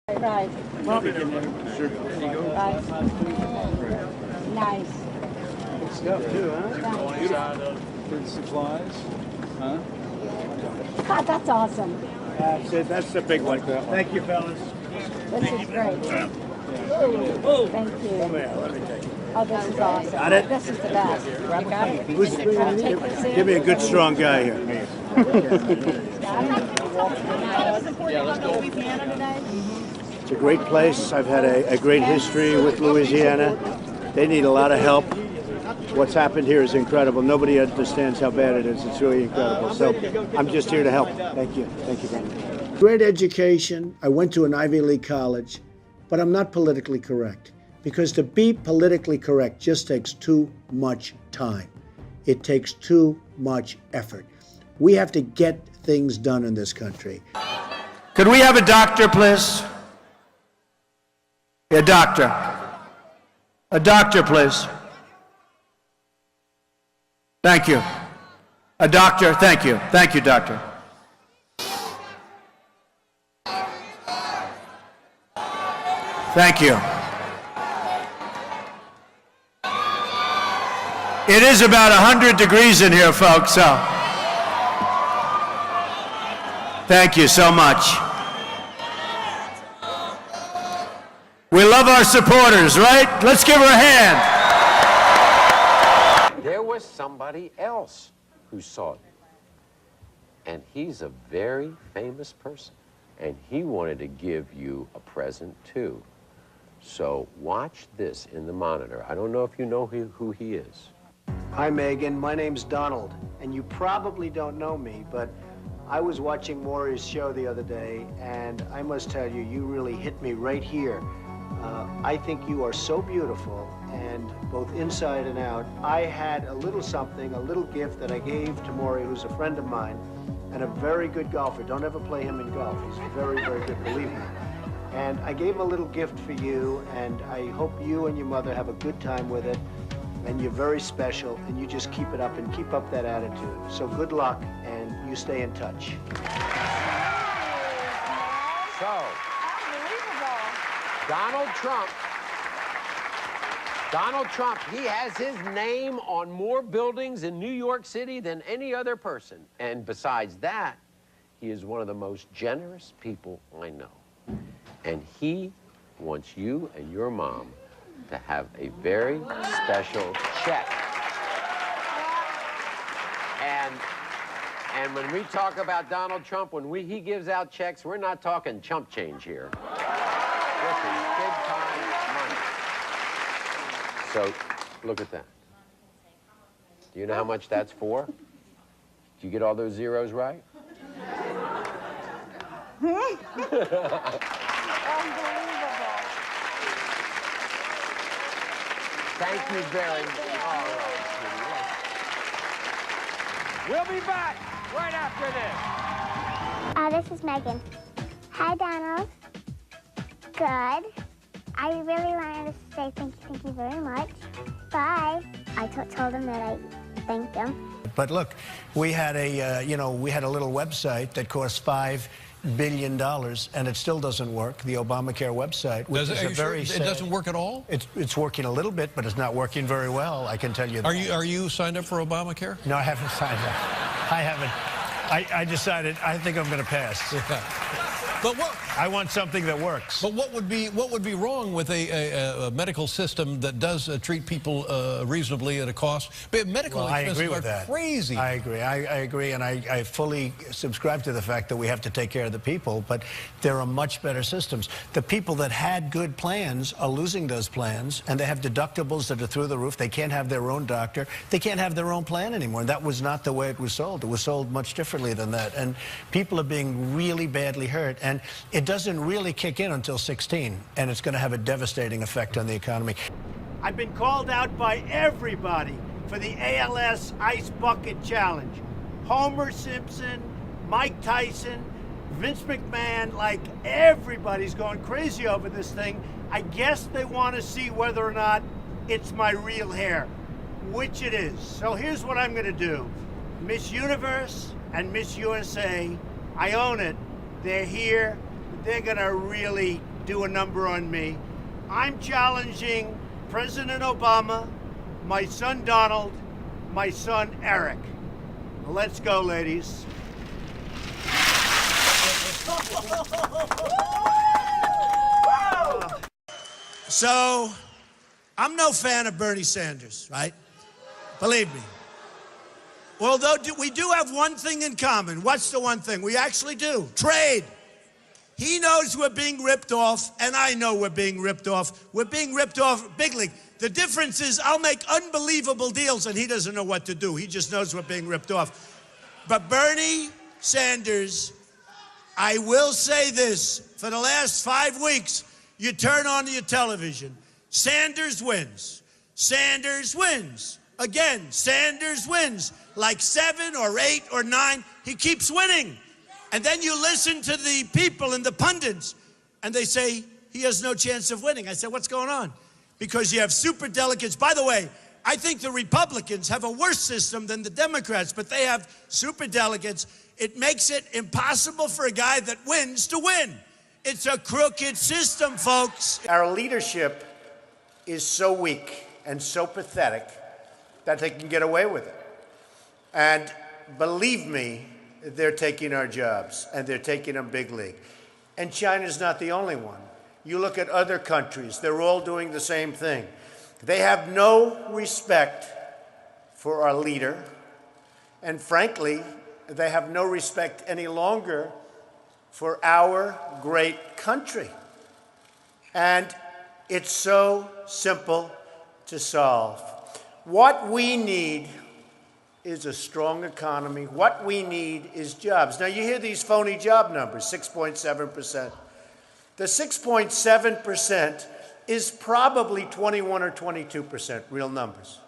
Right. Sure. Right. Nice. Good stuff too, huh? Beautiful. Good supplies. Huh? God, that's awesome. That's it. That's the big one. Thank you, fellas. This is great. Thank Come you. here. Let me take it. Oh, this is awesome. Got it? This is the best. You got it? Who's, Take this in. give me a good, strong guy here. It's a great place. I've had a great history with Louisiana. They need a lot of help. What's happened here is incredible. Nobody understands how bad it is. It's really incredible. So I'm just here to help. Thank you. Thank you very much. Great education. I went to an Ivy League college, but I'm not politically correct. Because to be politically correct just takes too much time. It takes too much effort. We have to get things done in this country. Could we have a doctor, please? A doctor. A doctor, please. Thank you. A doctor, thank you. Thank you, doctor. Thank you. It is about 100 degrees in here, folks, so thank you so much. We love our supporters, right? Let's give her a hand. There was somebody else who saw it. And he's a very famous person. And he wanted to give you a present, too. So watch this in the monitor. I don't know if you know who he is. Hi, Megan. My name's Donald, and you probably don't know me, but I was watching Maury's show the other day, and I must tell you, you really hit me right here. I think you are so beautiful, and both inside and out. I had a little something, a little gift that I gave to Maury, who's a friend of mine, and a very good golfer. Don't ever play him in golf. He's very, very good, believe me. And I gave him a little gift for you, and I hope you and your mother have a good time with it. And you're very special, and you just keep it up and keep up that attitude. So good luck, and you stay in touch. So, Donald Trump, he has his name on more buildings in New York City than any other person. And besides that, he is one of the most generous people I know. And he wants you and your mom to have a very special check. And when we talk about Donald Trump, when he gives out checks, we're not talking chump change here. This is big time money. So look at that. Do you know how much that's for? Did you get all those zeros right? Thank you very much. All right, sweetie. We'll be back right after this. This is Megan. Hi, Donald. Good. I really wanted to say thank you very much. Bye. I told him that I thanked him. But look, we had a little website that cost $5 billion, and it still doesn't work. The Obamacare website, which is a very it doesn't work at all? It's working a little bit, but it's not working very well. I can tell you that. Are you signed up for Obamacare? No, I haven't signed up. I haven't. I decided I think I'm going to pass. Yeah. But what? I want something that works. But what would be wrong with a medical system that does treat people reasonably at a cost? But medical expenses are crazy. I agree. I agree, and I fully subscribe to the fact that we have to take care of the people. But there are much better systems. The people that had good plans are losing those plans, and they have deductibles that are through the roof. They can't have their own doctor. They can't have their own plan anymore. And that was not the way it was sold. It was sold much differently than that. And people are being really badly hurt. And it doesn't really kick in until 16, and it's going to have a devastating effect on the economy. I've been called out by everybody for the ALS Ice Bucket Challenge. Homer Simpson, Mike Tyson, Vince McMahon, like everybody's going crazy over this thing. I guess they want to see whether or not it's my real hair, which it is. So here's what I'm going to do. Miss Universe and Miss USA, I own it. They're here. They're going to really do a number on me. I'm challenging President Obama, my son Donald, my son Eric. Let's go, ladies. So, I'm no fan of Bernie Sanders, right? Believe me. Although we do have one thing in common. What's the one thing? We actually do. Trade. He knows we're being ripped off, and I know we're being ripped off. We're being ripped off big league. The difference is I'll make unbelievable deals, and he doesn't know what to do. He just knows we're being ripped off. But Bernie Sanders, I will say this. For the last 5 weeks, you turn on your television. Sanders wins. Sanders wins. Again, Sanders wins. Like 7 or 8 or 9, he keeps winning. And then you listen to the people and the pundits, and they say he has no chance of winning. I said, what's going on? Because you have super delegates. By the way, I think the Republicans have a worse system than the Democrats, but they have super delegates. It makes it impossible for a guy that wins to win. It's a crooked system, folks. Our leadership is so weak and so pathetic that they can get away with it. And believe me, they're taking our jobs, and they're taking them big league. And China's not the only one. You look at other countries, they're all doing the same thing. They have no respect for our leader, and frankly, they have no respect any longer for our great country. And it's so simple to solve. What we need is a strong economy. What we need is jobs. Now, you hear these phony job numbers, 6.7%. The 6.7% is probably 21 or 22% real numbers.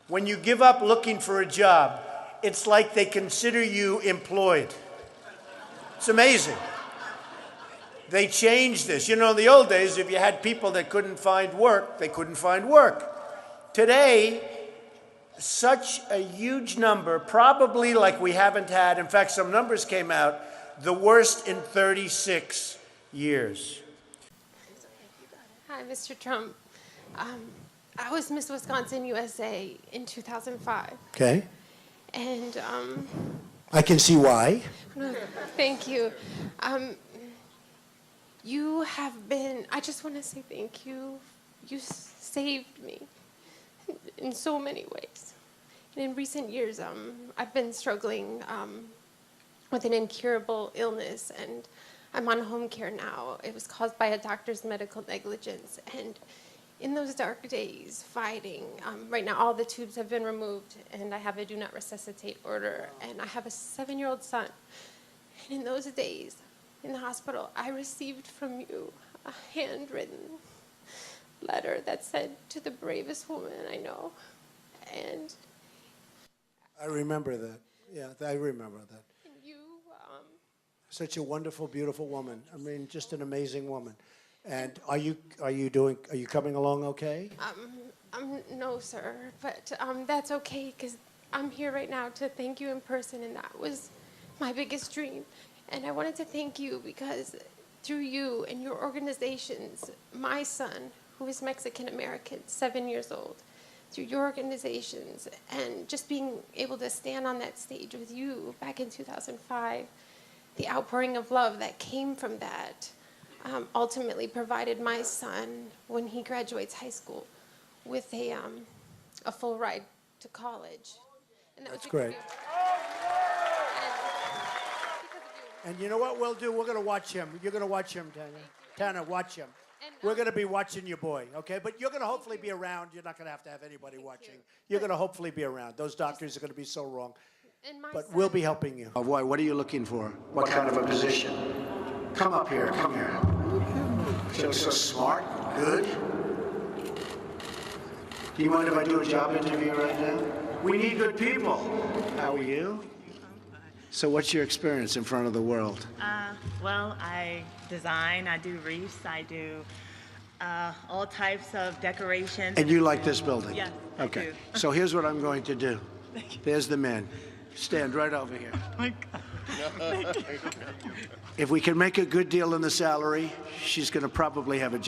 When you give up looking for a job, it's like they consider you employed. It's amazing. They changed this. You know, in the old days, if you had people that couldn't find work, they couldn't find work. Today, such a huge number, probably like we haven't had, in fact, some numbers came out, the worst in 36 years. Hi, Mr. Trump. I was Miss Wisconsin USA in 2005. Okay. And, I can see why. thank you. You have been, I just want to say thank you. You saved me in so many ways. And in recent years, I've been struggling with an incurable illness, and I'm on home care now. It was caused by a doctor's medical negligence. And in those dark days, fighting, right now all the tubes have been removed, and I have a do not resuscitate order, and I have a 7-year-old son. And in those days, in the hospital, I received from you a handwritten letter that said, "To the bravest woman I know." And I remember that. Yeah, I remember that. you, Such a wonderful, beautiful woman. I mean, just an amazing woman. And are you coming along okay? no, sir, but that's okay, because I'm here right now to thank you in person, and that was my biggest dream. And I wanted to thank you because through you and your organizations, my son, who is Mexican-American, 7 years old, through your organizations, and just being able to stand on that stage with you back in 2005, the outpouring of love that came from that ultimately provided my son, when he graduates high school, with a full ride to college. And That's great. And you know what we'll do? We're going to watch him. You're going to watch him, Tanya. Tana, watch him. We're going to be watching your boy, okay? But you're going to hopefully be around. You're not going to have anybody watching. You're going to hopefully be around. Those doctors are going to be so wrong. But we'll be helping you. Oh, boy, what are you looking for? What kind of a position? Come up here. Come here. You look so smart. Good. Do you mind if I do a job interview right now? We need good people. How are you? So what's your experience in front of the world? Well, I design, I do wreaths, I do all types of decorations. And you like this building? Yes, okay. I do. So here's what I'm going to do. There's the man. Stand right over here. Oh my God. If we can make a good deal in the salary, she's going to probably have a job.